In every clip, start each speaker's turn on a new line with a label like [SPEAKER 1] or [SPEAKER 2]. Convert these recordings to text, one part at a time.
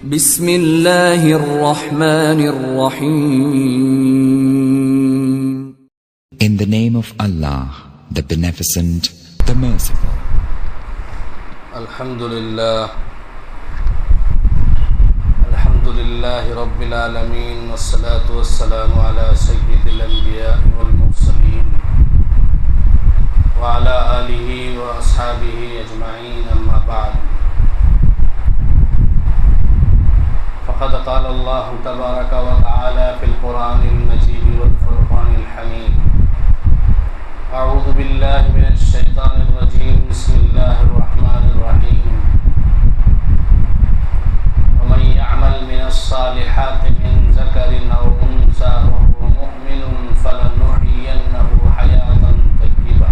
[SPEAKER 1] بسم اللہ الرحمن الرحیم.
[SPEAKER 2] In the name of Allah, the Beneficent, the Merciful.
[SPEAKER 3] الحمدللہ رب العالمین والصلاة والسلام علی سید الانبیاء والمرسلین وعلی آلہ واصحابہ اجمعین، اما بعد. فقد قال اللہ تبارک وتعالی فی القرآن المجید والفرقان الحمید. اعوذ باللہ من الشیطان الرجیم. بسم اللہ الرحمن الرحیم. ومن يعمل من الصالحات من ذكر أو أنثى وهو مؤمن فلنحيينه حياة طيبة.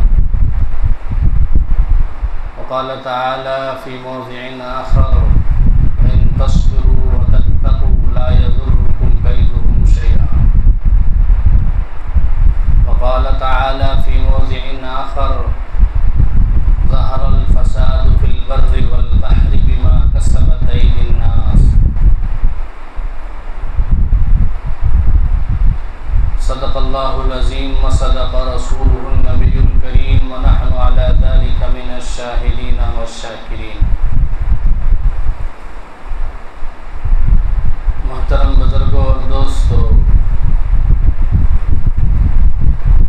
[SPEAKER 3] وقال تعالى في موضع آخر: إن تصبروا وتتقوا لا يضركم كيدهم شيئا. وقال تعالى في موضع آخر: ظهر الفساد في البر والبحر بما كسبت أيدي الناس. صدق اللہ العظیم وصدق رسولہ النبی الکریم ونحن علی ذلک من الشاہدین والشاکرین. محترم بزرگوں اور دوستو،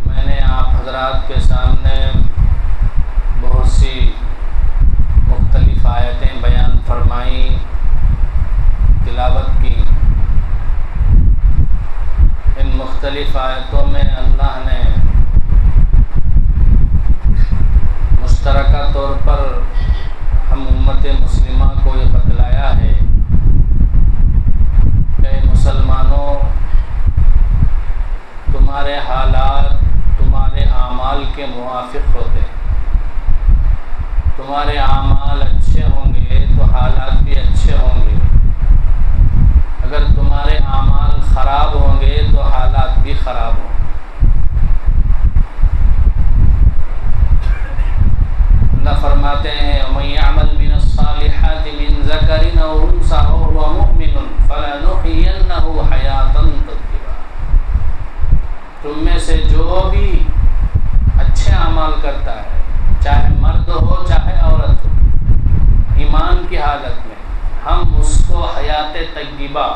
[SPEAKER 3] میں نے آپ حضرات کے سامنے بہت سی مختلف آیتیں بیان فرمائیں، تلاوت کی. ان مختلف آیتوں میں اللہ نے مشترکہ طور پر ہم امت مسلمہ کو یہ بتلایا ہے کہ مسلمانوں، تمہارے حالات تمہارے اعمال کے موافق ہوتے ہیں. تمہارے اعمال اچھے ہوں گے تو حالات بھی اچھے ہوں گے. اگر تمہارے اعمال خراب ہوں گے تو حالات بھی خراب ہوں گے. اللہ فرماتے ہیں: وَمَن يَعْمَلْ مِنَ الصَّالِحَاتِ مِن ذَكَرٍ أَوْ أُنثَىٰ وَهُوَ مُؤْمِنٌ فَلَنُحْيِيَنَّهُ حَيَاةً طَيِّبَةً. تم میں سے جو بھی اچھے اعمال کرتا ہے، چاہے مرد ہو چاہے عورت ہو، ایمان کی حالت میں ہم اس کو حیات طیبہ،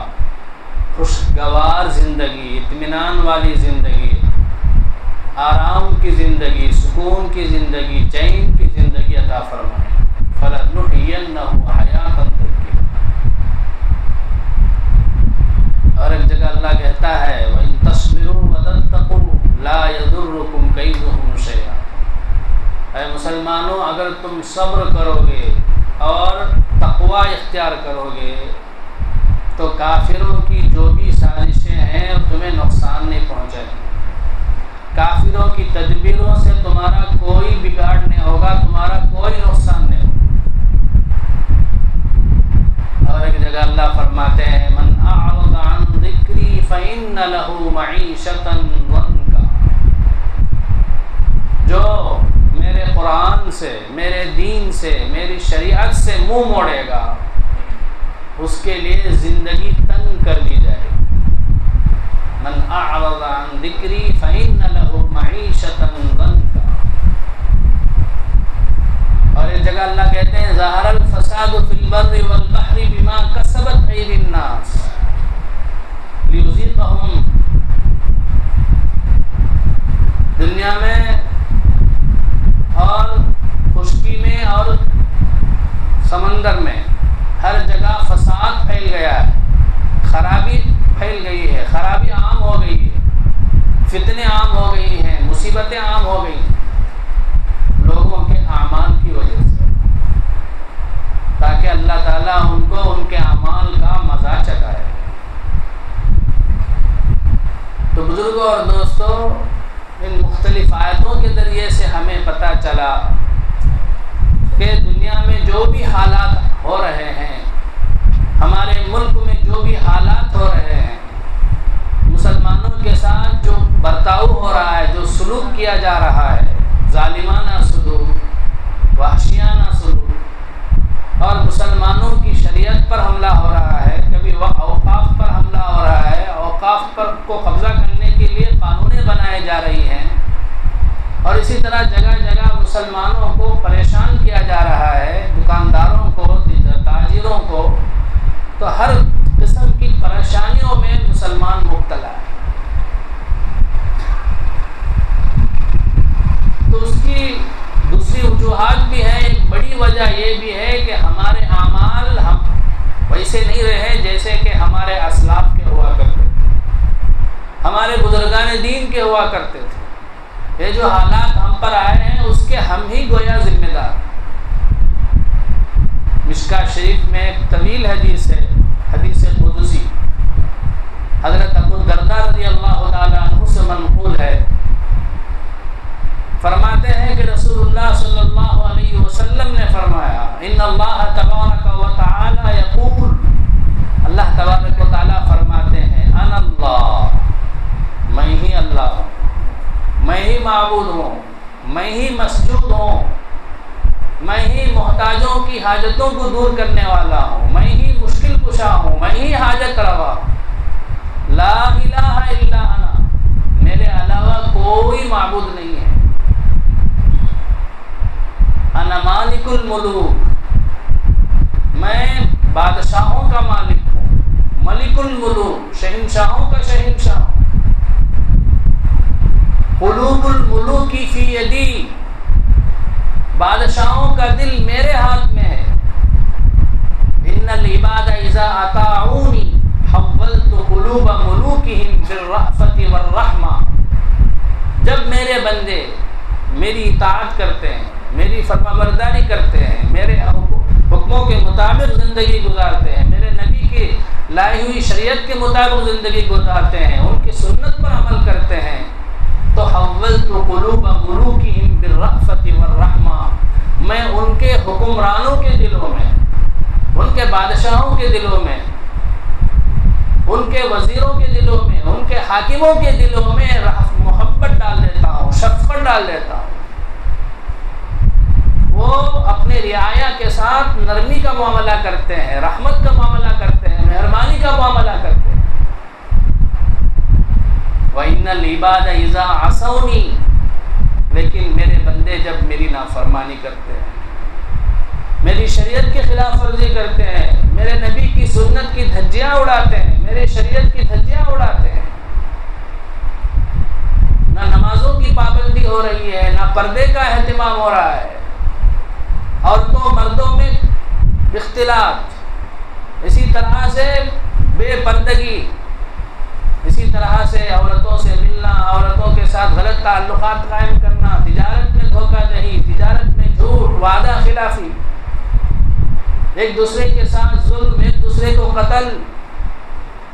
[SPEAKER 3] خوشگوار زندگی، اطمینان والی زندگی، آرام کی زندگی، سکون کی زندگی، چین کی زندگی عطا فرمائیں. فَلَنُحْيِيَنَّهُ حَيَاةً طَيِّبَةً. اور ایک جگہ اللہ کہتا ہے: وَإِن تَصْبِرُوا وَتَتَّقُوا لَا يَضُرُّكُمْ كَيْدُهُمْ شَيْئًا. اے مسلمانوں، اگر تم صبر کرو گے اور تقوی اختیار کرو گے تو کافروں کی جو بھی سازشیں ہیں تمہیں نقصان نہیں پہنچائیں گی. کافروں کی تدبیروں سے تمہارا کوئی بگاڑ نہیں ہوگا، تمہارا کوئی نقصان نہیں ہوگا. اور ایک جگہ اللہ فرماتے ہیں: من اعرض عن ذکری فإن له معیشة ضنکا. جو میرے قرآن سے، میرے دین سے، میری شریعت سے منہ موڑے گا، اس کے لیے زندگی تنگ کر دی جائے گی. من اعرض عن ذکری فإن له معیشة ضنکا. اور ایک جگہ اللہ کہتے ہیں: ظہر الفساد فی البر والبحر بما کسبت ایدی الناس لیذیقہم. دنیا میں اور خشکی میں اور سمندر میں ہر جگہ فساد پھیل گیا ہے، خرابی پھیل گئی ہے، خرابی عام ہو گئی ہے، فتنے عام ہو گئی ہیں، مصیبتیں عام ہو گئی ہیں لوگوں کے اعمال کی وجہ سے، تاکہ اللہ تعالیٰ ان کو ان کے اعمال کا مزہ چکھائے. تو بزرگوں اور دوستوں، ان مختلف آیتوں کے ذریعے سے ہمیں پتہ چلا کہ دنیا میں جو بھی حالات ہو رہے ہیں، ہمارے ملک میں جو بھی حالات ہو رہے ہیں، مسلمانوں کے ساتھ جو برتاؤ ہو رہا ہے، جو سلوک کیا جا رہا ہے، ظالمانہ سلوک، وحشیانہ سلوک، اور مسلمانوں کی شریعت پر حملہ ہو رہا ہے، اوقاف پر حملہ ہو رہا ہے، اوقاف پر کو قبضہ کرنے کے لیے قانونیں بنائے جا رہی ہیں، اور اسی طرح جگہ جگہ مسلمانوں کو پریشان کیا جا رہا ہے، دکانداروں کو، تاجروں کو، تو ہر قسم کی پریشانیوں میں مسلمان مبتلا ہے۔ تو اس کی دوسری وجوہات بھی ہیں۔ ایک بڑی وجہ یہ بھی ہے کہ ہمارے اعمال ہم ویسے نہیں رہے جیسے کہ ہمارے اسلاف کے ہوا کرتے تھے، ہمارے بزرگان دین کے ہوا کرتے تھے۔ یہ جو حالات ہم پر آئے ہیں اس کے ہم ہی گویا ذمہ دار۔ مشکاہ شریف میں ایک طویل حدیث ہے، حدیث قدسی، حضرت ابو الدرداء رضی اللہ تعالیٰ عنہ سے منقول ہے، فرماتے ہیں کہ رسول اللہ صلی اللہ علیہ وسلم نے فرمایا، ان اللہ تبارک و تعالی یقول، اللہ تبارک و تعالی فرماتے ہیں، انا اللہ، میں ہی اللہ ہوں، میں ہی معبود ہوں، میں ہی مسجود ہوں، میں ہی محتاجوں کی حاجتوں کو دور کرنے والا ہوں، میں ہی مشکل کشا ہوں، میں ہی حاجت روا ہوں، لا الہ الا انا، میرے علاوہ کوئی معبود نہیں ہے، انا مالک الملوک، میں بادشاہوں کا مالک ہوں، ملک الملوک، شہنشاہوں کا شہنشاہ ہوں، قلوب الملوک فی یدی، بادشاہوں کا دل میرے ہاتھ میں ہے، ان العباد اذا اطاعونی حولت قلوب ملوکہم بالرأفت والرحمہ، جب میرے بندے میری اطاعت کرتے ہیں، میری فرمانبرداری کرتے ہیں، میرے حکموں کے مطابق زندگی گزارتے ہیں، میرے نبی کی لائی ہوئی شریعت کے مطابق زندگی گزارتے ہیں، ان کی سنت پر عمل کرتے ہیں، تو حولت قلوب ملوکہم بالرأفت والرحمہ، میں ان کے حکمرانوں کے دلوں میں، ان کے بادشاہوں کے دلوں میں، ان کے وزیروں کے دلوں میں، ان کے حاکموں کے دلوں میں محبت ڈال دیتا ہوں، شفقت ڈال دیتا ہوں، وہ اپنے رعایا کے ساتھ نرمی کا معاملہ کرتے ہیں، رحمت کا معاملہ کرتے ہیں، مہربانی کا معاملہ کرتے ہیں۔ وَإِنَّ الْعِبَادَ إِذَا عَصَوْنِي، لیکن میرے بندے جب میری نافرمانی کرتے ہیں، میری شریعت کی خلاف ورزی کرتے ہیں، میرے نبی کی سنت کی دھجیاں اڑاتے ہیں، میرے شریعت کی دھجیاں اڑاتے ہیں، نہ نمازوں کی پابندی ہو رہی ہے، نہ پردے کا اہتمام ہو رہا ہے، عورتوں مردوں میں اختلاط، اسی طرح سے بے پردگی، اسی طرح سے عورتوں سے ملنا، عورتوں کے ساتھ غلط تعلقات قائم کرنا، تجارت میں دھوکہ دہی، تجارت میں جھوٹ، وعدہ خلافی، ایک دوسرے کے ساتھ ظلم، ایک دوسرے کو قتل،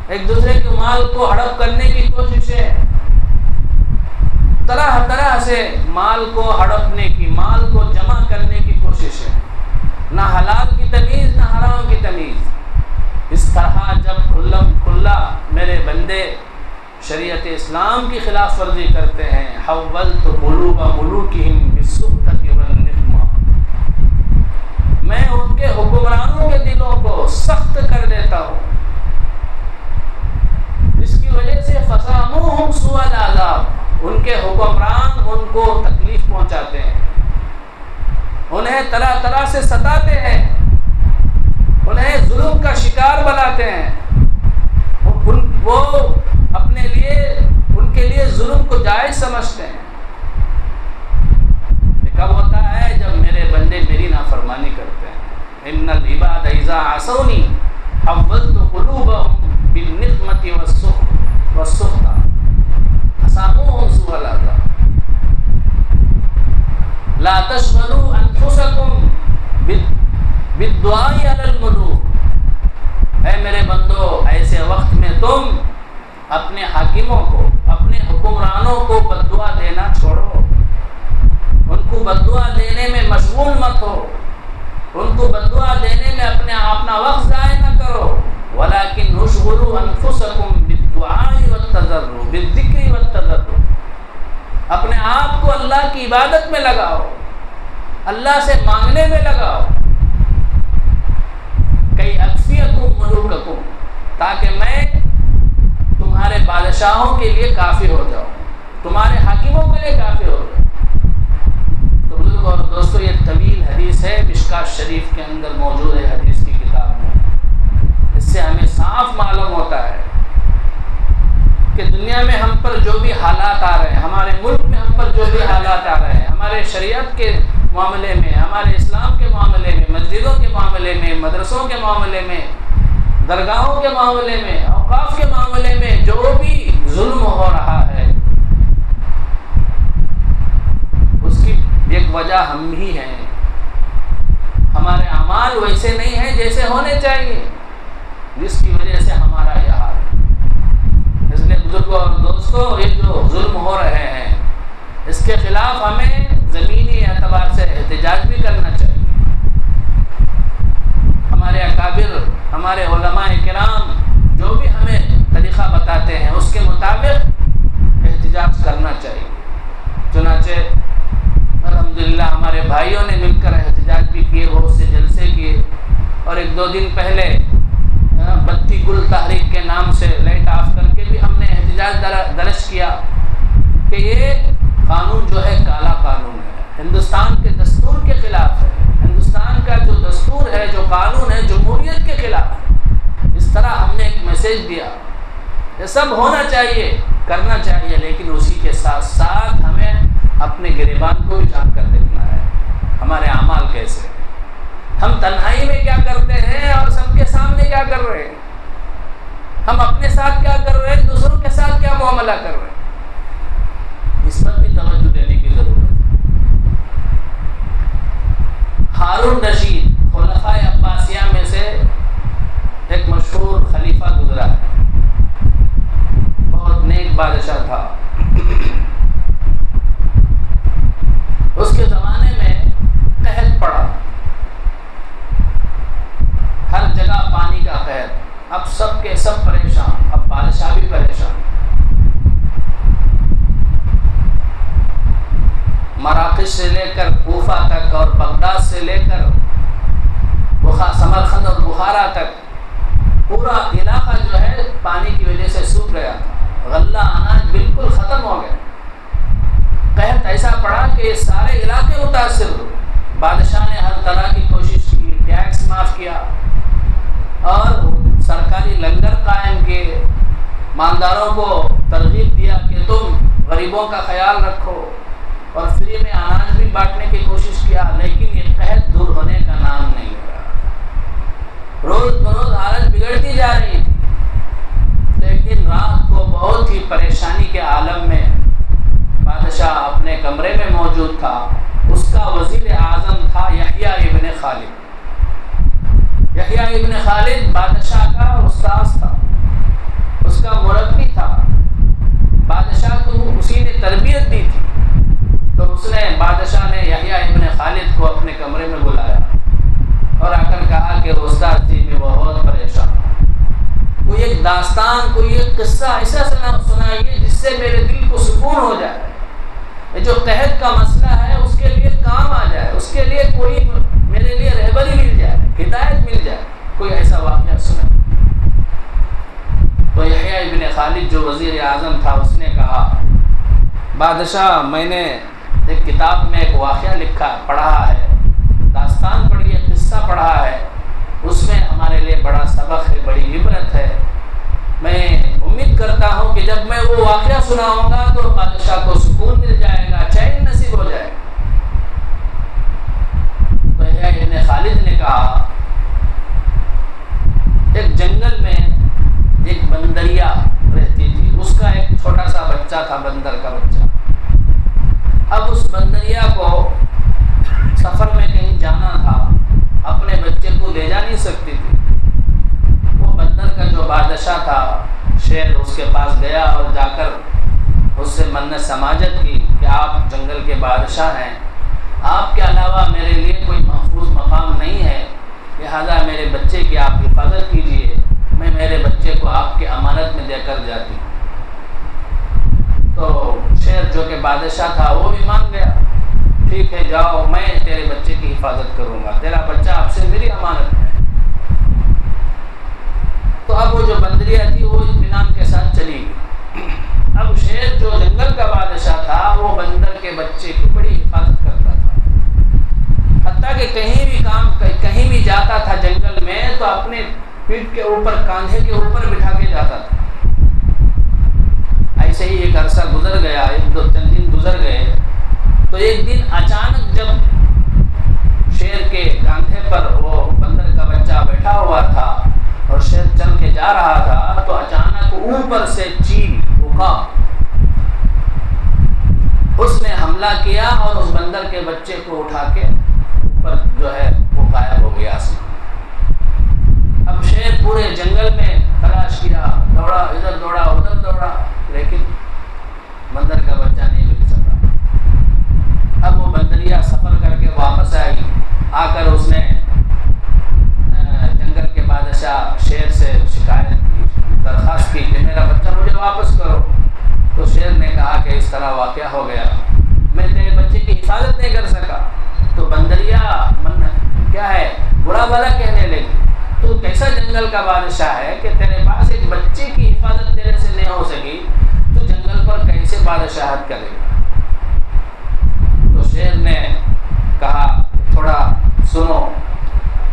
[SPEAKER 3] ایک دوسرے کے مال کو ہڑپ کرنے کی کوششیں، طرح طرح سے مال کو ہڑپنے کی، مال کو جمع کرنے کی کوششیں، نہ حلال کی تمیز نہ حرام کی تمیز۔ اس طرح جب کھلم کھلا میرے بندے شریعت اسلام کی خلاف ورزی کرتے ہیں، حولت قلوب ملوکہم بالسخطۃ والنقمہ، میں ان کے حکمرانوں کے دلوں کو سخت کر دیتا ہوں، اس کی وجہ سے فساموہم سوء العذاب، ان کے حکمران ان کو تکلیف پہنچاتے ہیں، انہیں طرح طرح سے ستاتے ہیں، انہیں ظلم کا شکار بناتے ہیں، وہ اپنے لیے ان کے لیے ظلم کو جائز سمجھتے ہیں۔ یہ کب ہوتا ہے؟ جب میرے بندے میری نافرمانی کرتے ہیں۔ ان العباد اذا عصونی حولت قلوبهم بالنقمۃ والسخط فساموهم سوء العذاب لا تشغلوا انفسکم بالدعاء علی الملوک، اے میرے بندو ایسے وقت میں تم اپنے حاکموں کو، اپنے حکمرانوں کو بددعا دینا چھوڑو، ان کو بددعا دینے میں مشغول مت ہو، ان کو بددعا دینے میں اپنا وقت ضائع نہ کرو، ولکن اشغلوا انفسکم بالدعاء والتضرع بالذکر والتضرع، اپنے آپ کو اللہ کی عبادت میں لگاؤ، اللہ سے مانگنے میں لگاؤ، کئی اکفیکم ملوککم، لیے کافی ہو جاؤ، تمہارے حاکموں کے لیے کافی ہو جاؤ۔ تو بزرگ اور دوستو، یہ طویل حدیث ہے، مشکوٰۃ شریف کے اندر موجود ہے حدیث کی کتاب میں۔ اس سے ہمیں صاف معلوم ہوتا ہے کہ دنیا میں ہم پر جو بھی حالات آ رہے ہیں، ہمارے ملک میں ہم پر جو بھی حالات آ رہے ہیں، ہمارے شریعت کے معاملے میں، ہمارے اسلام کے معاملے میں، مسجدوں کے معاملے میں، مدرسوں کے معاملے میں، درگاہوں کے معاملے میں، اوقاف کے معاملے میں جو بھی ظلم ہو رہا ہے، اس کی ایک وجہ ہم ہی ہیں۔ ہمارے اعمال ویسے نہیں ہیں جیسے ہونے چاہیے، جس کی وجہ سے ہمارا یہ حال ہے۔ اس لیے بزرگوں اور دوستوں، یہ جو ظلم ہو رہے ہیں، اس کے خلاف ہمیں زمینی اعتبار سے احتجاج بھی کرنا چاہیے۔ ہمارے اکابر، ہمارے علماء کرام جو بھی ہمیں طریقہ بتاتے ہیں، اس کے مطابق احتجاج کرنا چاہیے۔ چنانچہ الحمدللہ ہمارے بھائیوں نے مل کر احتجاج بھی کیے، بہت سے جلسے کیے، اور 1-2 دن پہلے بتی گل تحریک کے نام سے لائٹ آف کر کے بھی ہم نے احتجاج درج کیا کہ یہ قانون جو ہے کالا قانون ہے، ہندوستان کے دستور کے خلاف ہے، ہندوستان کا جو دستور ہے، جو قانون ہے، جمہوریت کے خلاف ہے۔ اس طرح ہم نے ایک میسیج دیا، یہ سب ہونا چاہیے، کرنا چاہیے، لیکن اسی کے ساتھ ساتھ ہمیں اپنے گریبان کو بھی جان کر دیکھنا ہے، ہمارے اعمال کیسے ہیں، ہم تنہائی میں کیا کرتے ہیں اور سب کے سامنے کیا کر رہے ہیں، ہم اپنے ساتھ کیا کر رہے ہیں، دوسروں کے ساتھ کیا معاملہ کر رہے ہیں، اس پر بھی توجہ دینے کی ضرورت ہے۔ ہارون رشید خلفائے عباسیہ میں سے ایک مشہور خلیفہ گزرا ہے، بہت نیک بادشاہ تھا۔ اس کے زمانے میں قحط پڑا، ہر جگہ پانی کا قحط، اب سب کے سب پریشان، اب بادشاہ بھی پریشان۔ مراکش سے لے کر کوفہ تک اور بغداد سے لے کر سمرقند اور بخارا تک پورا علاقہ جو ہے پانی کی وجہ سے سوکھ گیا تھا، غلہ اناج بالکل ختم ہو گیا۔ قحط ایسا پڑا کہ سارے علاقے متاثر ہوئے۔ بادشاہ نے ہر طرح کی کوشش کی، ٹیکس معاف کیا اور سرکاری لنگر قائم کیے، مالداروں کو ترغیب دیا کہ تم غریبوں کا خیال رکھو، اور فری میں اناج بھی بانٹنے کی کوشش کیا، لیکن یہ قحط دور ہونے کا نام نہیں لے رہا۔ روز بروز حالت بگڑتی جا رہی تھی۔ تو ایک دن رات کو بہت ہی پریشانی کے عالم میں بادشاہ اپنے کمرے میں موجود تھا، اس کا وزیر اعظم تھا یحییٰ ابن خالد۔ یحییٰ ابن خالد بادشاہ کا استاذ تھا، اس کا مربی تھا، بادشاہ کو اسی نے تربیت دی تھی۔ تو اس نے بادشاہ نے یحییٰ ابن خالد کو اپنے کمرے میں بلایا اور آ کر کہا کہ استاد جی میں بہت پریشان ہوں، کوئی ایک داستان، کوئی ایک قصہ ایسا سنائیے جس سے میرے دل کو سکون ہو جائے، یہ جو قحط کا مسئلہ ہے اس کے لیے کام آ جائے، اس کے لیے کوئی میرے لیے رہبری مل جائے، ہدایت مل جائے، کوئی ایسا واقعہ سنائے۔ تو یحییٰ ابن خالد جو وزیر اعظم تھا، اس نے کہا بادشاہ میں نے ایک کتاب میں ایک واقعہ پڑھا ہے، داستان پڑھی ہے، قصہ پڑھا ہے، اس میں ہمارے لیے بڑا سبق ہے، بڑی عبرت ہے۔ میں امید کرتا ہوں کہ جب میں وہ واقعہ سناؤں گا تو بادشاہ کو سکون مل جائے گا، چین نصیب ہو جائے گا۔ تو یحییٰ ابن خالد نے کہا ایک جنگل میں ایک بندریا رہتی تھی، اس کا ایک چھوٹا سا بچہ تھا، بندر کا بچہ۔ اب اس بندریا کو سفر میں کہیں جانا تھا، اپنے بچے کو لے جا نہیں سکتی تھی۔ وہ بندر کا جو بادشاہ تھا، شیر، اس کے پاس گیا اور جا کر اس سے منت سماجت کی کہ آپ جنگل کے بادشاہ ہیں، آپ کے علاوہ میرے لیے کوئی محفوظ مقام نہیں ہے، لہذا میرے بچے کی آپ حفاظت کیجیے، میں میرے بچے کو آپ کے امانت میں دے کر جاتی ہوں۔ تو شیر جو کہ بادشاہ تھا وہ بھی مان گیا، ٹھیک ہے جاؤ، میں تیرے بچے کی حفاظت کروں گا، تیرا بچہ آپ سے میری امانت ہے۔ تو اب وہ جو بندریا تھی وہ اطمینان کے ساتھ چلی گئی۔ اب شیر جو جنگل کا بادشاہ تھا وہ بندر کے بچے کی بڑی حفاظت کرتا تھا، حتیٰ کہ کہیں بھی جاتا تھا جنگل میں تو اپنے پیٹھ کے اوپر، کاندھے کے اوپر بٹھا کے جاتا تھا۔ ایسے ہی ایک عرصہ گزر گیا، چند دن گزر گئے، تو ایک دن اچانک جب شیر کے کاندھے پر وہ بندر کا بچہ بیٹھا ہوا تھا اور شیر چل کے جا رہا تھا، تو اچانک اوپر سے چیل، عقاب، اس نے حملہ کیا اور اس بندر کے بچے کو اٹھا کے اوپر جو ہے وہ غائب ہو گیا آسمان۔ اب شیر پورے جنگل میں تلاش کیا، دوڑا، ادھر دوڑا ادھر دوڑا، لیکن بندر کا بچہ نہیں مل سکا۔ اب وہ بندریا سفر کر کے واپس آئی، آ کر اس نے جنگل کے بادشاہ شیر سے شکایت کی، درخواست کی کہ میرا بچہ مجھے واپس کرو۔ تو شیر نے کہا کہ اس طرح واقعہ ہو گیا، میں تیرے بچے کی حفاظت نہیں کر سکا۔ تو بندریا کیا ہے، برا بھلا کہنے لگی، تو کیسا جنگل کا بادشاہ ہے کہ تیرے پاس ایک بچے کی حفاظت تیرے سے نہیں ہو سکی، تو جنگل پر کیسے بادشاہت کرے گا؟ تو شیر نے کہا تھوڑا سنو،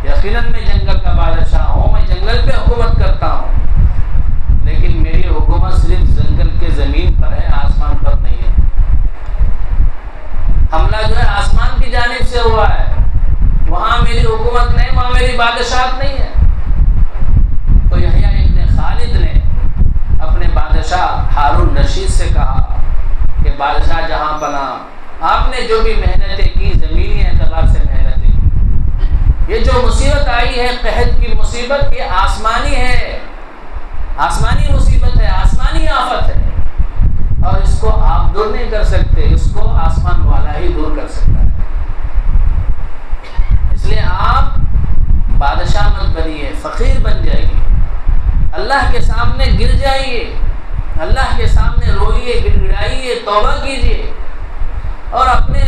[SPEAKER 3] یقیناً میں جنگل کا بادشاہ ہوں، میں جنگل پہ حکومت کرتا ہوں، لیکن میری حکومت صرف جنگل کے زمین پر ہے، آسمان پر نہیں ہے۔ حملہ جو ہے آسمان کی جانب سے ہوا ہے، وہاں میری حکومت نہیں، وہاں میری بادشاہت نہیں ہے۔ تو یحییٰ ابن خالد نے اپنے بادشاہ ہارون رشید سے کہا کہ بادشاہ جہاں پناہ، آپ نے جو بھی محنتیں کی زمینی اعتبار سے محنتیں کی، یہ جو مصیبت آئی ہے قحط کی مصیبت، یہ آسمانی ہے، آسمانی مصیبت ہے، آسمانی آفت ہے، اور اس کو آپ دور نہیں کر سکتے، اس کو آسمان والا ہی دور کر سکتا ہے۔ اس لیے آپ بادشاہ مت بنیے، فقیر بن جائیے، اللہ کے سامنے گر جائیے، اللہ کے سامنے روئیے، گڑ گڑائیے، توبہ کیجیے، اور اپنے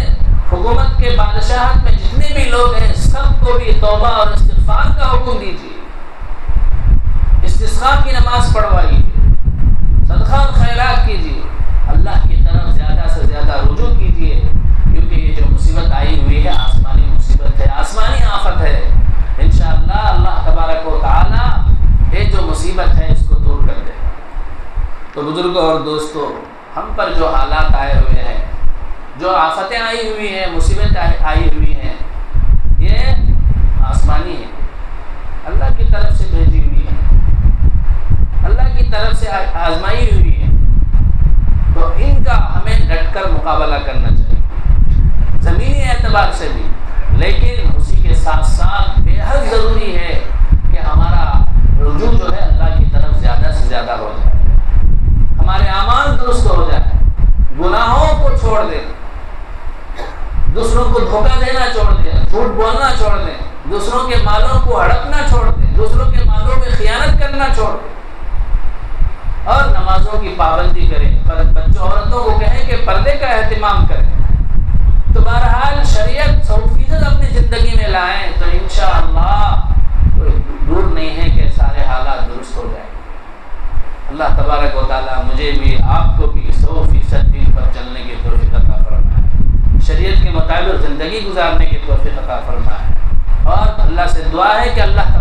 [SPEAKER 3] حکومت کے بادشاہت میں جتنے بھی لوگ ہیں سب کو بھی توبہ اور استغفار کا حکم دیجیے، استسقاء کی نماز پڑھوائیے، صدقہ اور خیرات کیجیے، اللہ کی طرف زیادہ سے زیادہ رجوع کیجیے، کیونکہ یہ جو مصیبت آئی ہوئی ہے آسمانی مصیبت ہے، آسمانی آفت ہے۔ انشاءاللہ اللہ تبارک و تعالی یہ جو مصیبت ہے اس کو دور کر دے گا۔ تو بزرگوں اور دوستوں، ہم پر جو حالات آئے ہوئے ہیں، جو آفتیں آئی ہوئی ہیں، مصیبتیں آئی ہوئی ہیں، یہ آسمانی ہے، اللہ کی طرف سے بھیجی ہوئی ہے، اللہ کی طرف سے آزمائی ہوئی ہے، تو ان کا ہمیں ڈٹ کر مقابلہ کرنا چاہیے، زمینی اعتبار سے بھی، لیکن اسی کے ساتھ ساتھ بے حد ضروری ہے کہ ہمارا رجوع جو ہے اللہ کی طرف زیادہ سے زیادہ ہو جائے، ہمارے اعمال درست ہو جائے، گناہوں کو چھوڑ دیں، دوسروں کو دھوکہ دینا چھوڑ دیں، جھوٹ بولنا چھوڑ دیں، دوسروں کے مالوں کو ہڑپنا چھوڑ دیں، دوسروں کے مالوں میں خیانت کرنا چھوڑ دیں، اور نمازوں کی پابندی کریں، بچوں عورتوں کو کہیں کہ پردے کا اہتمام کریں۔ تو بہرحال شریعت 100% اپنی زندگی میں لائیں تو انشاءاللہ کوئی دور نہیں ہے کہ سارے حالات درست ہو جائیں۔ اللہ تبارک و تعالیٰ مجھے بھی آپ کو بھی 100% دین پر چلنے کی توفیق عطا فرمائے، شریعت کے مطابق زندگی گزارنے کی توفیق عطا فرمائے، اور اللہ سے دعا ہے کہ اللہ